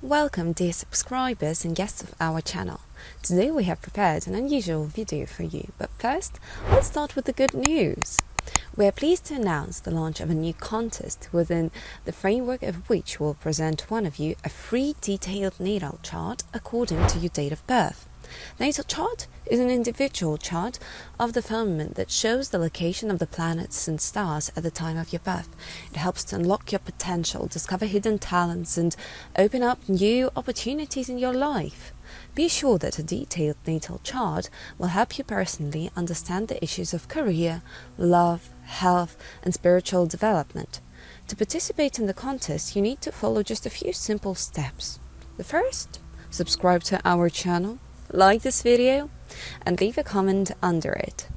Welcome dear subscribers and guests of our channel. Today we have prepared an unusual video for you, but first let's start with the good news. We are pleased to announce the launch of a new contest within the framework of which will present one of you a free detailed natal chart according to your date of birth. The natal chart is an individual chart of the firmament that shows the location of the planets and stars at the time of your birth. It helps to unlock your potential, discover hidden talents, and open up new opportunities in your life. Be sure that a detailed natal chart will help you personally understand the issues of career, love, health, and spiritual development. To participate in the contest, you need to follow just a few simple steps. The first, subscribe to our channel, like this video, and leave a comment under it.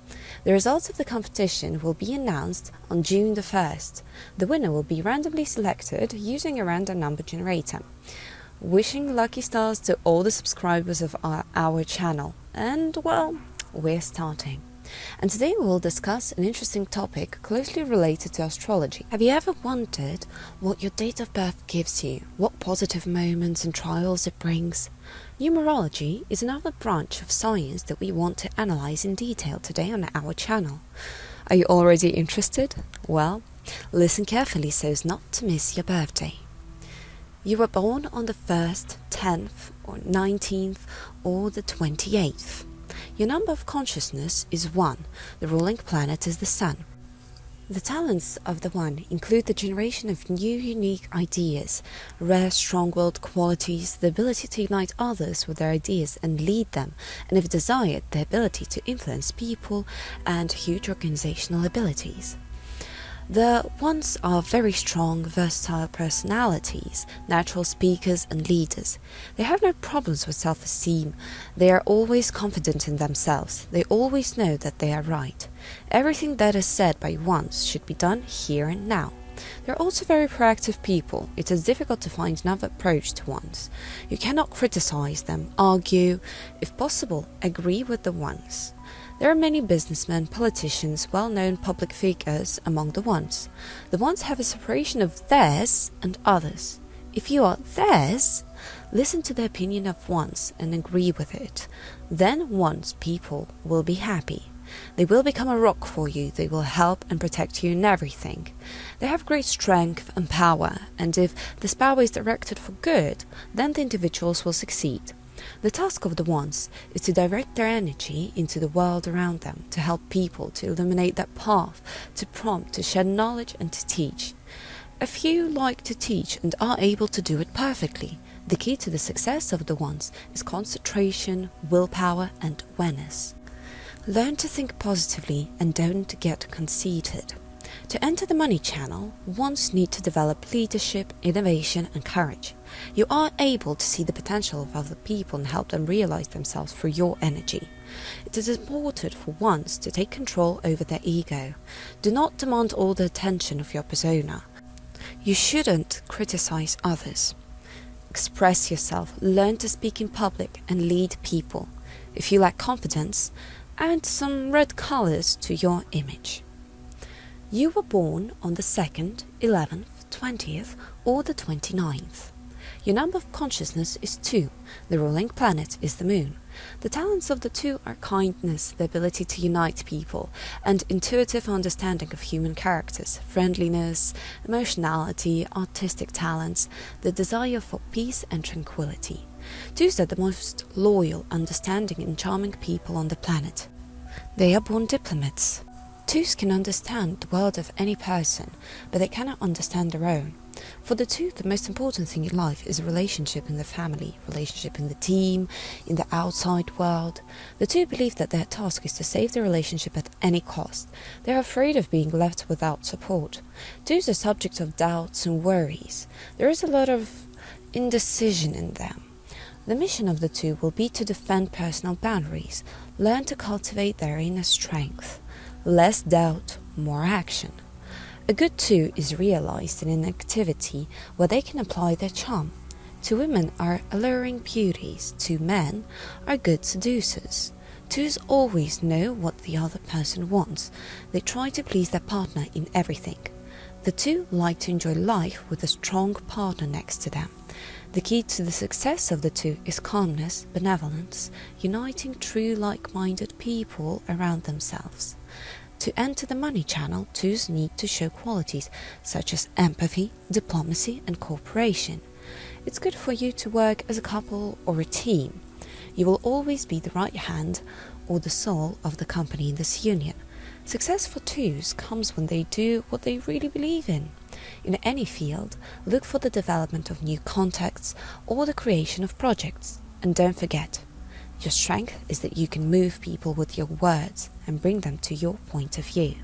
The results of the competition will be announced on June the 1st. The winner will be randomly selected using a random number generator. Wishing lucky stars to all the subscribers of our channel. And well, we're starting. And today we will discuss an interesting topic closely related to astrology. Have you ever wondered what your date of birth gives you? What positive moments and trials it brings? Numerology is another branch of science that we want to analyze in detail today on our channel. Are you already interested? Well, listen carefully so as not to miss your birthday. You were born on the 1st, 10th, or 19th, or the 28th. Your number of consciousness is 1. The ruling planet is the Sun. The talents of the One include the generation of new, unique ideas, rare, strong-willed qualities, the ability to unite others with their ideas and lead them, and if desired, the ability to influence people and huge organizational abilities. The Ones are very strong, versatile personalities, natural speakers and leaders. They have no problems with self-esteem. They are always confident in themselves. They always know that they are right. Everything that is said by Ones should be done here and now. They are also very proactive people. It is difficult to find another approach to Ones. You cannot criticize them, argue, if possible, agree with the Ones. There are many businessmen, politicians, well-known public figures among the Ones. The Ones have a separation of theirs and others. If you are theirs, listen to the opinion of Ones and agree with it. Then Ones people will be happy. They will become a rock for you. They will help and protect you in everything. They have great strength and power, and if this power is directed for good, then the individuals will succeed. The task of the Ones is to direct their energy into the world around them, to help people, to illuminate that path, to prompt, to share knowledge and to teach. A few like to teach and are able to do it perfectly. The key to the success of the Ones is concentration, willpower and awareness. Learn to think positively and don't get conceited. To enter the money channel, Ones need to develop leadership, innovation and courage. You are able to see the potential of other people and help them realize themselves through your energy. It is important for Ones to take control over their ego. Do not demand all the attention of your persona. You shouldn't criticize others. Express yourself, learn to speak in public and lead people. If you lack confidence, add some red colors to your image. You were born on the 2nd, 11th, 20th, or the 29th. Your number of consciousness is 2. The ruling planet is the Moon. The talents of the 2 are kindness, the ability to unite people, and intuitive understanding of human characters, friendliness, emotionality, artistic talents, the desire for peace and tranquility. 2s are the most loyal, understanding and charming people on the planet. They are born diplomats. 2s can understand the world of any person, but they cannot understand their own. For the 2, the most important thing in life is a relationship in the family, relationship in the team, in the outside world. The 2 believe that their task is to save the relationship at any cost. They are afraid of being left without support. 2s are subject of doubts and worries. There is a lot of indecision in them. The mission of the 2 will be to defend personal boundaries, learn to cultivate their inner strength. Less doubt, more action. A good 2 is realized in an activity where they can apply their charm. 2 women are alluring beauties, 2 men are good seducers. 2s always know what the other person wants. They try to please their partner in everything. The 2 like to enjoy life with a strong partner next to them. The key to the success of the two is calmness, benevolence, uniting true like-minded people around themselves. To enter the money channel, twos need to show qualities such as empathy, diplomacy, and cooperation. It's good for you to work as a couple or a team. You will always be the right hand or the soul of the company in this union. Success for twos comes when they do what they really believe in. In any field, look for the development of new contacts or the creation of projects. And don't forget, your strength is that you can move people with your words and bring them to your point of view.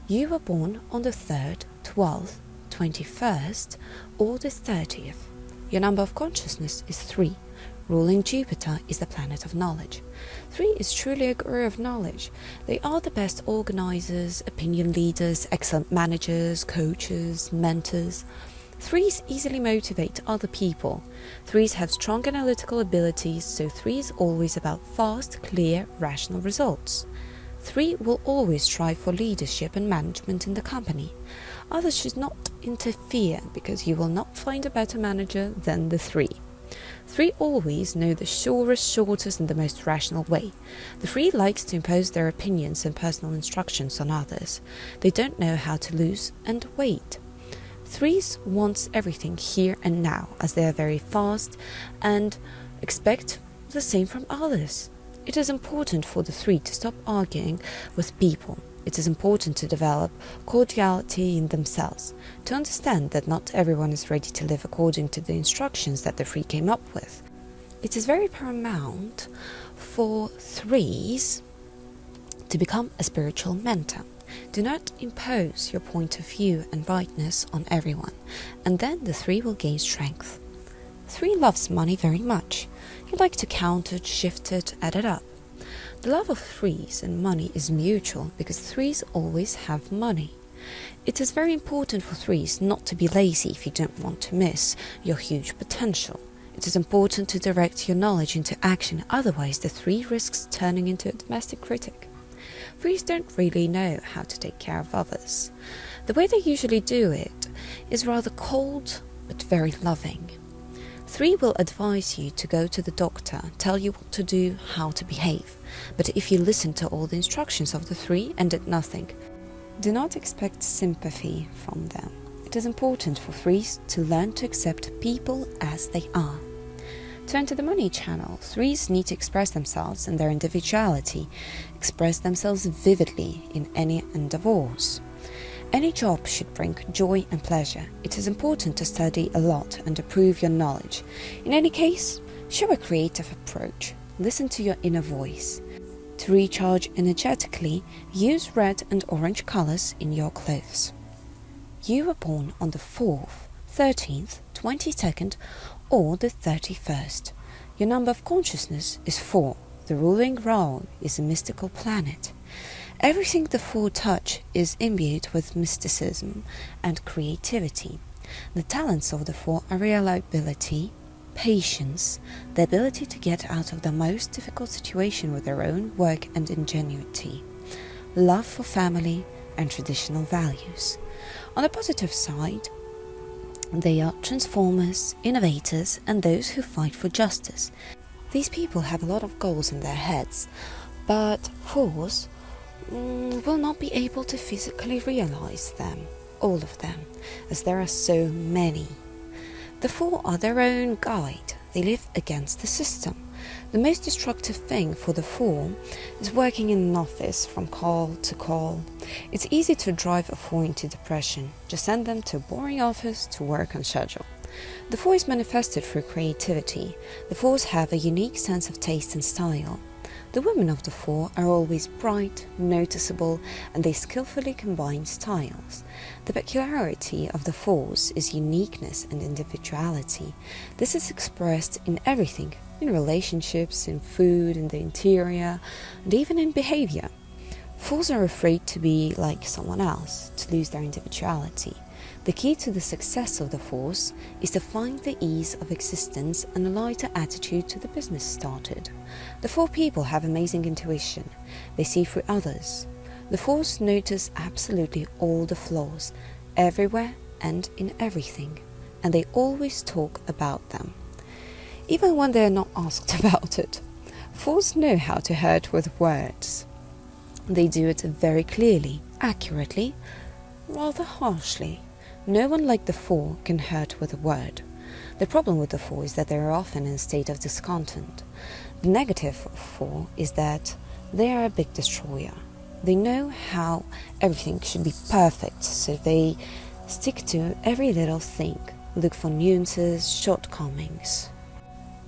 You were born on the 3rd, 12th, 21st or the 30th. Your number of consciousness is 3. Ruling Jupiter is the planet of knowledge. 3 is truly a guru of knowledge. They are the best organizers, opinion leaders, excellent managers, coaches, mentors. 3s easily motivate other people. 3s have strong analytical abilities, so 3 is always about fast, clear, rational results. 3 will always strive for leadership and management in the company. Others should not interfere because you will not find a better manager than the 3. 3 always know the surest, shortest and the most rational way. The 3 likes to impose their opinions and personal instructions on others. They don't know how to lose and wait. 3s wants everything here and now, as they are very fast and expect the same from others. It is important for the 3 to stop arguing with people. It is important to develop cordiality in themselves, to understand that not everyone is ready to live according to the instructions that the 3 came up with. It is very paramount for 3s to become a spiritual mentor. Do not impose your point of view and rightness on everyone, and then the 3 will gain strength. 3 loves money very much. You like to count it, shift it, add it up. The love of 3s and money is mutual because 3s always have money. It is very important for 3s not to be lazy if you don't want to miss your huge potential. It is important to direct your knowledge into action, otherwise the 3 risks turning into a domestic critic. 3s don't really know how to take care of others. The way they usually do it is rather cold but very loving. 3 will advise you to go to the doctor, tell you what to do, how to behave. But if you listen to all the instructions of the 3 and did nothing, do not expect sympathy from them. It is important for 3s to learn to accept people as they are. To enter the money channel, 3s need to express themselves and their individuality, express themselves vividly in any endeavors. Any job should bring joy and pleasure. It is important to study a lot and improve your knowledge. In any case, show a creative approach. Listen to your inner voice. To recharge energetically, use red and orange colors in your clothes. You were born on the 4th, 13th, 22nd or the 31st. Your number of consciousness is 4. The ruling Rahu is a mystical planet. Everything the 4 touch is imbued with mysticism and creativity. The talents of the 4 are reliability, patience, the ability to get out of the most difficult situation with their own work and ingenuity, love for family and traditional values. On the positive side, they are transformers, innovators, and those who fight for justice. These people have a lot of goals in their heads, but 4s will not be able to physically realize them, all of them, as there are so many. The 4 are their own guide. They live against the system. The most destructive thing for the 4 is working in an office from call to call. It's easy to drive a 4 into depression. Just send them to a boring office to work on schedule. The 4 is manifested through creativity. The 4s have a unique sense of taste and style. The women of the 4 are always bright, noticeable, and they skillfully combine styles. The peculiarity of the 4s is uniqueness and individuality. This is expressed in everything, in relationships, in food, in the interior, and even in behavior. 4s are afraid to be like someone else, to lose their individuality. The key to the success of the 4s is to find the ease of existence and a lighter attitude to the business started. The 4 people have amazing intuition. They see through others. The 4s notice absolutely all the flaws, everywhere and in everything. and they always talk about them, even when they are not asked about it. Fours know how to hurt with words. They do it very clearly, accurately, rather harshly. No one like the four can hurt with a word. The problem with the four is that they are often in a state of discontent. The negative of four is that they are a big destroyer. They know how everything should be perfect, so they stick to every little thing, look for nuances, shortcomings.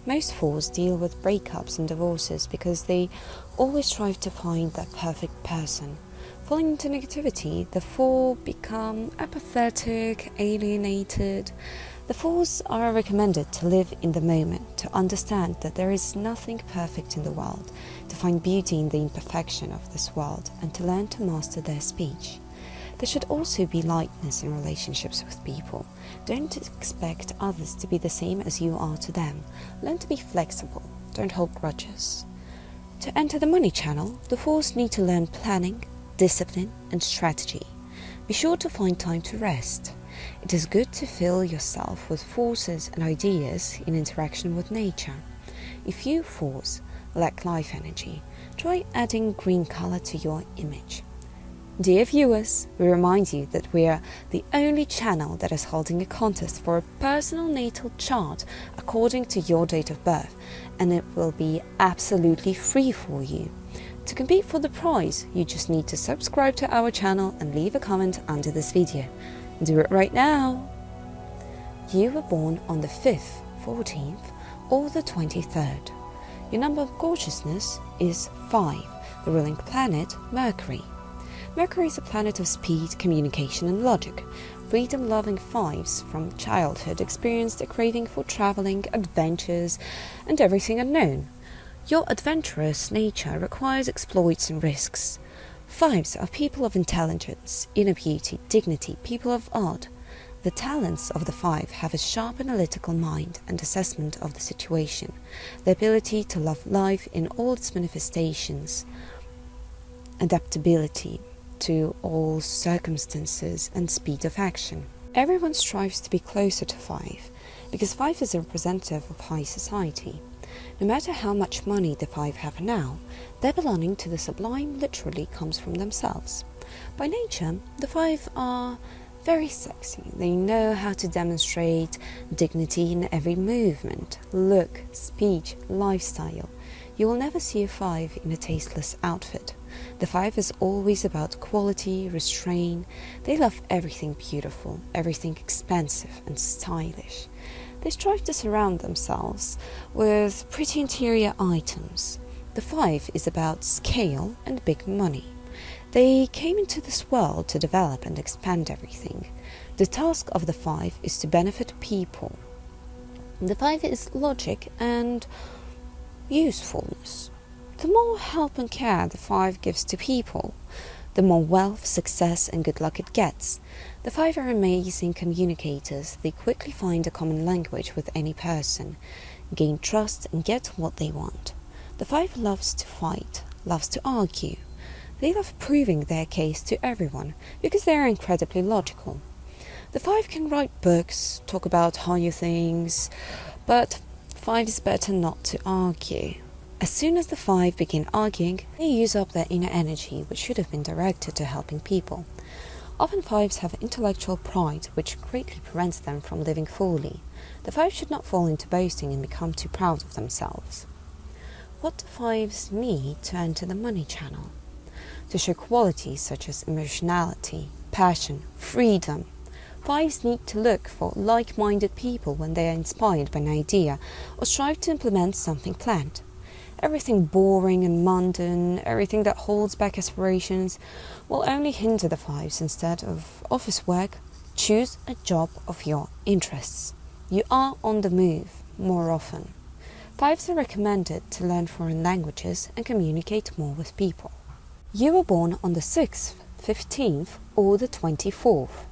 Most fours deal with breakups and divorces because they always strive to find that perfect person. Falling into negativity, the four become apathetic, alienated. The fours are recommended to live in the moment, to understand that there is nothing perfect in the world, to find beauty in the imperfection of this world, and to learn to master their speech. There should also be lightness in relationships with people. Don't expect others to be the same as you are to them. Learn to be flexible. Don't hold grudges. To enter the money channel, the fours need to learn planning, discipline, and strategy. Be sure to find time to rest. It is good to fill yourself with forces and ideas in interaction with nature. If you fours lack life energy, try adding green color to your image. Dear viewers, we remind you that we are the only channel that is holding a contest for a personal natal chart according to your date of birth, and it will be absolutely free for you. To compete for the prize, you just need to subscribe to our channel and leave a comment under this video. Do it right now! You were born on the 5th, 14th, or the 23rd. Your number of consciousness is 5, the ruling planet Mercury. Mercury is a planet of speed, communication and logic. Freedom-loving fives from childhood experienced a craving for traveling, adventures and everything unknown. Your adventurous nature requires exploits and risks. Fives are people of intelligence, inner beauty, dignity, people of art. The talents of the five have a sharp analytical mind and assessment of the situation, the ability to love life in all its manifestations, adaptability to all circumstances and speed of action. Everyone strives to be closer to 5 because 5 is a representative of high society. No matter how much money the 5 have now, their belonging to the sublime literally comes from themselves. By nature, the 5 are very sexy. They know how to demonstrate dignity in every movement, look, speech, lifestyle. You will never see a 5 in a tasteless outfit. The 5 is always about quality, restraint. They love everything beautiful, everything expensive and stylish. They strive to surround themselves with pretty interior items. The 5 is about scale and big money. They came into this world to develop and expand everything. The task of the 5 is to benefit people. The 5 is logic and usefulness. The more help and care the 5 gives to people, the more wealth, success and good luck it gets. The 5 are amazing communicators. They quickly find a common language with any person, gain trust and get what they want. The 5 loves to fight, loves to argue. They love proving their case to everyone because they are incredibly logical. The 5 can write books, talk about higher things, but 5 is better not to argue. As soon as the 5 begin arguing, they use up their inner energy, which should have been directed to helping people. Often 5s have intellectual pride, which greatly prevents them from living fully. The 5 should not fall into boasting and become too proud of themselves. What do 5s need to enter the money channel? To show qualities such as emotionality, passion, freedom. 5s need to look for like-minded people when they are inspired by an idea or strive to implement something planned. Everything boring and mundane, everything that holds back aspirations, will only hinder the 5s. Instead of office work, choose a job of your interests. You are on the move more often. 5s are recommended to learn foreign languages and communicate more with people. You were born on the 6th, 15th or the 24th.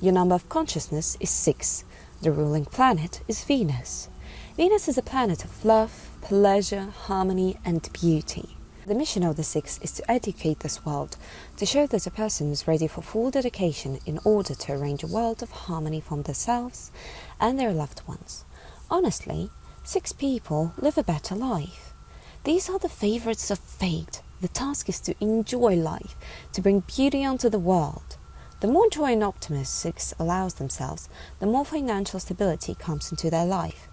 Your number of consciousness is 6. The ruling planet is Venus. Venus is a planet of love, pleasure, harmony and beauty. The mission of the six is to educate this world, to show that a person is ready for full dedication in order to arrange a world of harmony for themselves and their loved ones. Honestly, 6 people live a better life. These are the favorites of fate. The task is to enjoy life, to bring beauty onto the world. The more joy and optimism 6 allows themselves, the more financial stability comes into their life.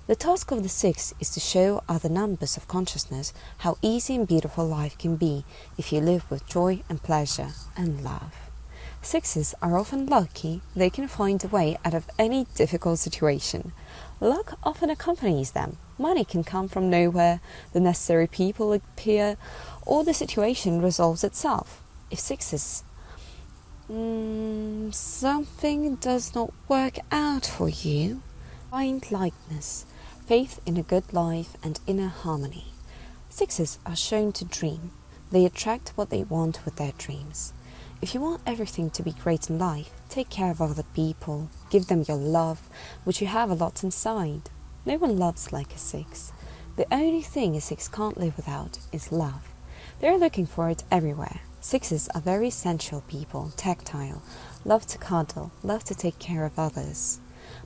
The task of the 6 is to show other numbers of consciousness how easy and beautiful life can be if you live with joy and pleasure and love. 6s are often lucky. They can find a way out of any difficult situation. Luck often accompanies them. Money can come from nowhere, the necessary people appear, or the situation resolves itself. If 6s something does not work out for you, find lightness, faith in a good life and inner harmony. 6s are shown to dream. They attract what they want with their dreams. If you want everything to be great in life, take care of other people, give them your love, which you have a lot inside. No one loves like a 6. The only thing a 6 can't live without is love. They're looking for it everywhere. 6s are very sensual people, tactile, love to cuddle, love to take care of others.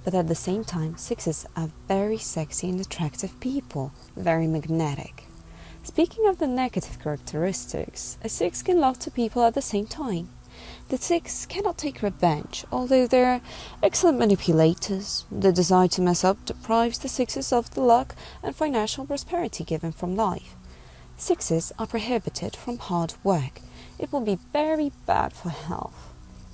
But at the same time, 6s are very sexy and attractive people, very magnetic. Speaking of the negative characteristics, a 6 can love 2 people at the same time. The 6 cannot take revenge, although they're excellent manipulators. The desire to mess up deprives the 6s of the luck and financial prosperity given from life. 6s are prohibited from hard work. It will be very bad for health.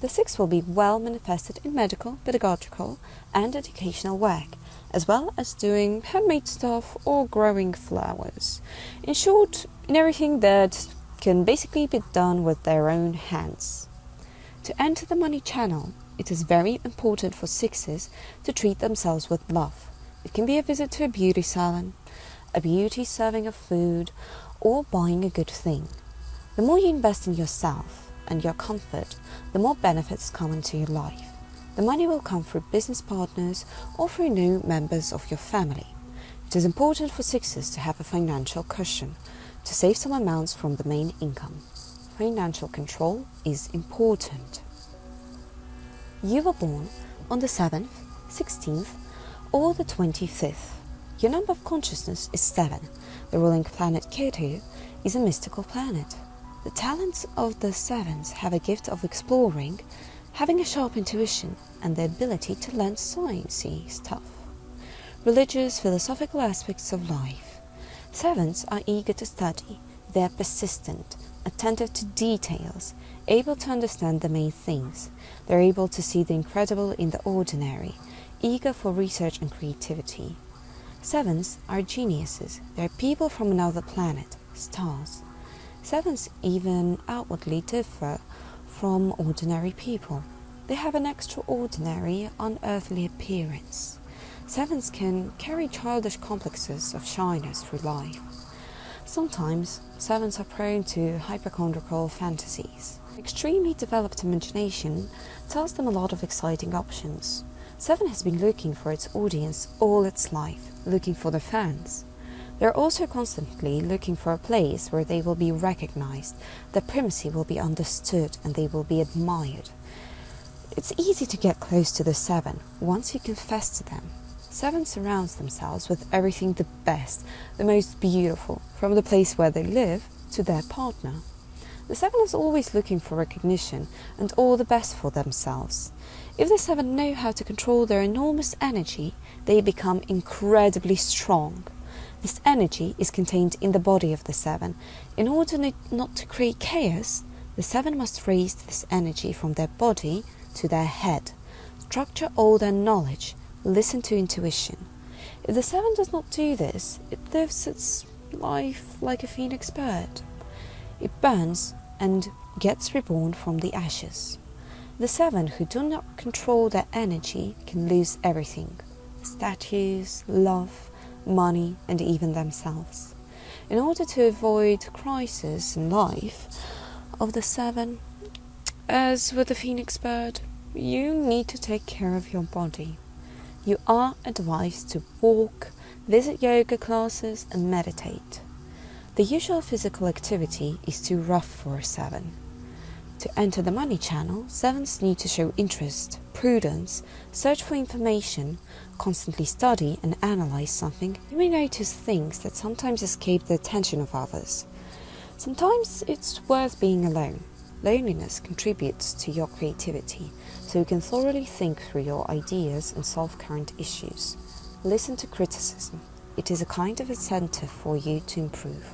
The 6 will be well manifested in medical, pedagogical, and educational work, as well as doing handmade stuff or growing flowers. In short, in everything that can basically be done with their own hands. To enter the money channel, it is very important for 6s to treat themselves with love. It can be a visit to a beauty salon, a beauty serving of food, or buying a good thing. The more you invest in yourself and your comfort, the more benefits come into your life. The money will come through business partners or through new members of your family. It is important for 6s to have a financial cushion, to save some amounts from the main income. Financial control is important. You were born on the 7th, 16th, or the 25th. Your number of consciousness is 7. The ruling planet Ketu is a mystical planet. The talents of the 7s have a gift of exploring, having a sharp intuition, and the ability to learn sciencey stuff. Religious, philosophical aspects of life. 7s are eager to study. They are persistent, attentive to details, able to understand the main things. They're able to see the incredible in the ordinary, eager for research and creativity. 7s are geniuses. They're people from another planet, stars. 7s even outwardly differ from ordinary people. They have an extraordinary, unearthly appearance. 7s can carry childish complexes of shyness through life. Sometimes 7s are prone to hypochondriacal fantasies. Extremely developed imagination tells them a lot of exciting options. 7 has been looking for its audience all its life, looking for their fans. They're also constantly looking for a place where they will be recognized, their primacy will be understood, and they will be admired. It's easy to get close to the 7 once you confess to them. 7 surrounds themselves with everything the best, the most beautiful, from the place where they live to their partner. The 7 is always looking for recognition and all the best for themselves. If the 7 know how to control their enormous energy, they become incredibly strong. This energy is contained in the body of the 7. In order not to create chaos, the 7 must raise this energy from their body to their head, structure all their knowledge, listen to intuition. If the 7 does not do this, it lives its life like a phoenix bird. It burns and gets reborn from the ashes. The 7 who do not control their energy can lose everything: statues, love, money, and even themselves. In order to avoid crisis in life of the 7, as with the phoenix bird, you need to take care of your body. You are advised to walk, visit yoga classes, and meditate. The usual physical activity is too rough for a 7. To enter the money channel, 7s need to show interest, prudence, search for information, constantly study and analyze something. You may notice things that sometimes escape the attention of others. Sometimes it's worth being alone. Loneliness contributes to your creativity, so you can thoroughly think through your ideas and solve current issues. Listen to criticism. It is a kind of incentive for you to improve.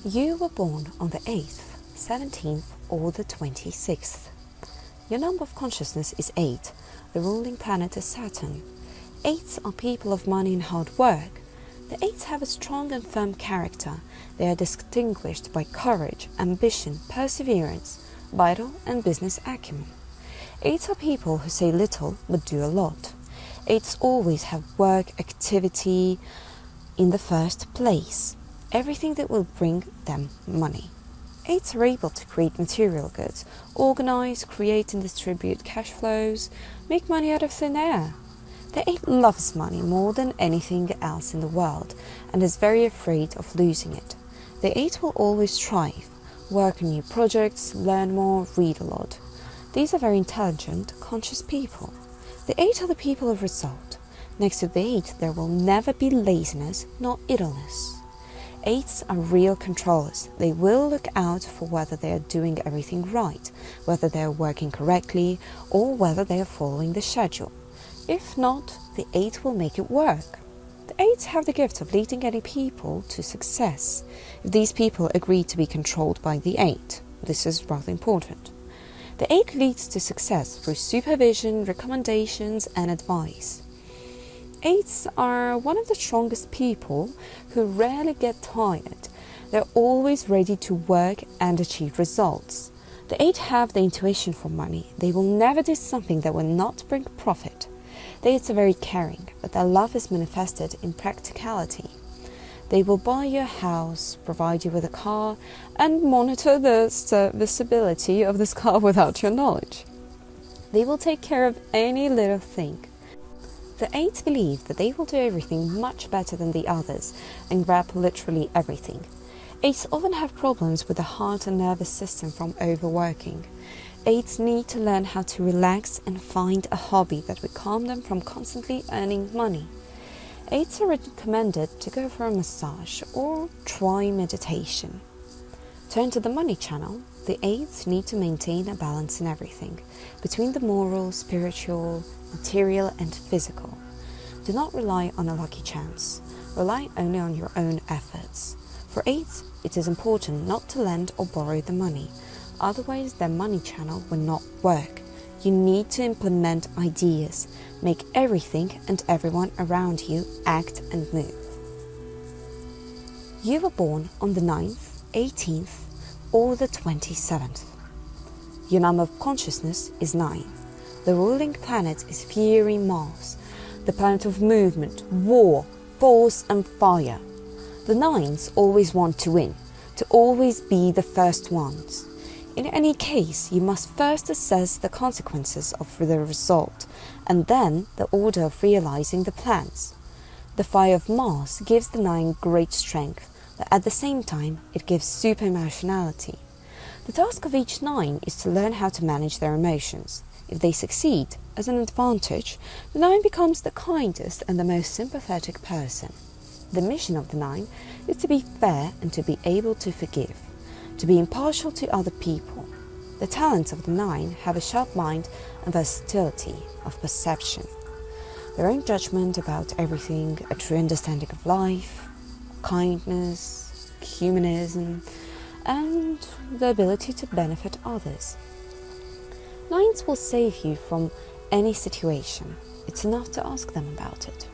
You were born on the 8th, 17th or the 26th. Your number of consciousness is 8. The ruling planet is Saturn. 8s are people of money and hard work. The 8s have a strong and firm character. They are distinguished by courage, ambition, perseverance, vital and business acumen. 8s are people who say little but do a lot. 8s always have work, activity in the first place. Everything that will bring them money. 8s are able to create material goods, organize, create and distribute cash flows, make money out of thin air. The 8 loves money more than anything else in the world and is very afraid of losing it. The 8 will always strive, work on new projects, learn more, read a lot. These are very intelligent, conscious people. The 8 are the people of result. Next to the 8, there will never be laziness nor idleness. 8s are real controllers. They will look out for whether they are doing everything right, whether they are working correctly, or whether they are following the schedule. If not, the 8 will make it work. The 8s have the gift of leading any people to success, if these people agree to be controlled by the 8. This is rather important. The 8 leads to success through supervision, recommendations, and advice. 8s are one of the strongest people who rarely get tired. They're always ready to work and achieve results. The 8 have the intuition for money. They will never do something that will not bring profit. The 8s are very caring, but their love is manifested in practicality. They will buy you a house, provide you with a car, and monitor the serviceability of this car without your knowledge. They will take care of any little thing. The 8s believe that they will do everything much better than the others and grab literally everything. 8s often have problems with the heart and nervous system from overworking. 8s need to learn how to relax and find a hobby that will calm them from constantly earning money. 8s are recommended to go for a massage or try meditation. Turn to the money channel. The 8s need to maintain a balance in everything, between the moral, spiritual, material and physical. Do not rely on a lucky chance. Rely only on your own efforts. For 8s, it is important not to lend or borrow the money. Otherwise, their money channel will not work. You need to implement ideas. Make everything and everyone around you act and move. You were born on the 9th, 18th or the 27th. Your number of consciousness is 9. The ruling planet is fiery Mars, the planet of movement, war, force and fire. The 9s always want to win, to always be the first ones. In any case, you must first assess the consequences of the result, and then the order of realizing the plans. The fire of Mars gives the 9 great strength, but at the same time, it gives super emotionality. The task of each 9 is to learn how to manage their emotions. If they succeed, as an advantage, the 9 becomes the kindest and the most sympathetic person. The mission of the 9 is to be fair and to be able to forgive, to be impartial to other people. The talents of the 9 have a sharp mind and versatility of perception, their own judgment about everything, a true understanding of life, kindness, humanism, and the ability to benefit others. 9s will save you from any situation. It's enough to ask them about it.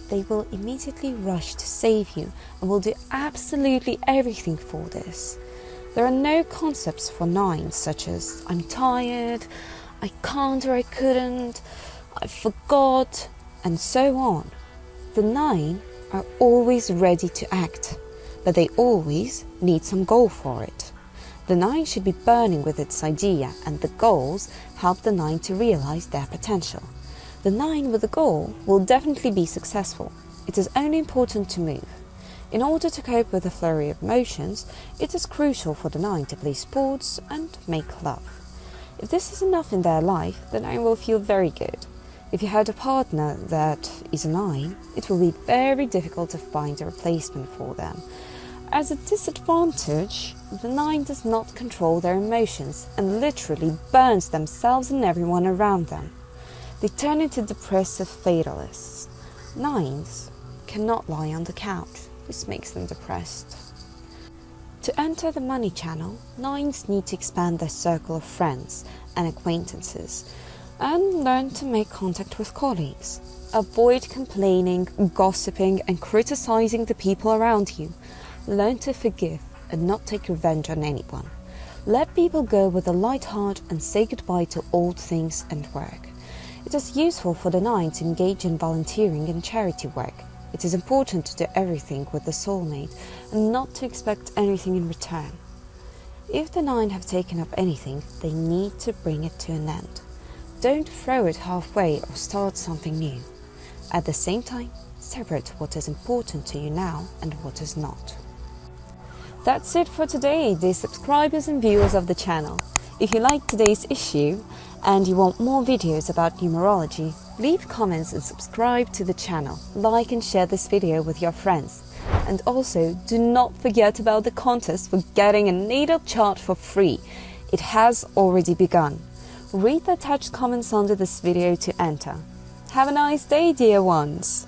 They will immediately rush to save you and will do absolutely everything for this. There are no concepts for 9s such as I'm tired, I can't or I couldn't, I forgot, and so on. The 9 are always ready to act, but they always need some goal for it. The 9 should be burning with its idea, and the goals help the 9 to realize their potential. The 9 with a goal will definitely be successful. It is only important to move. In order to cope with the flurry of emotions, it is crucial for the 9 to play sports and make love. If this is enough in their life, the 9 will feel very good. If you had a partner that is a 9, it will be very difficult to find a replacement for them. As a disadvantage, the 9 does not control their emotions and literally burns themselves and everyone around them. They turn into depressive fatalists. 9s cannot lie on the couch. This makes them depressed. To enter the money channel, 9s need to expand their circle of friends and acquaintances and learn to make contact with colleagues. Avoid complaining, gossiping and criticizing the people around you. Learn to forgive and not take revenge on anyone. Let people go with a light heart and say goodbye to old things and work. It is useful for the 9 to engage in volunteering and charity work. It is important to do everything with the soulmate and not to expect anything in return. If the 9 have taken up anything, they need to bring it to an end. Don't throw it halfway or start something new. At the same time, separate what is important to you now and what is not. That's it for today, dear subscribers and viewers of the channel. If you liked today's issue and you want more videos about numerology, leave comments and subscribe to the channel. Like and share this video with your friends. And also, do not forget about the contest for getting a natal chart for free. It has already begun. Read the attached comments under this video to enter. Have a nice day, dear ones!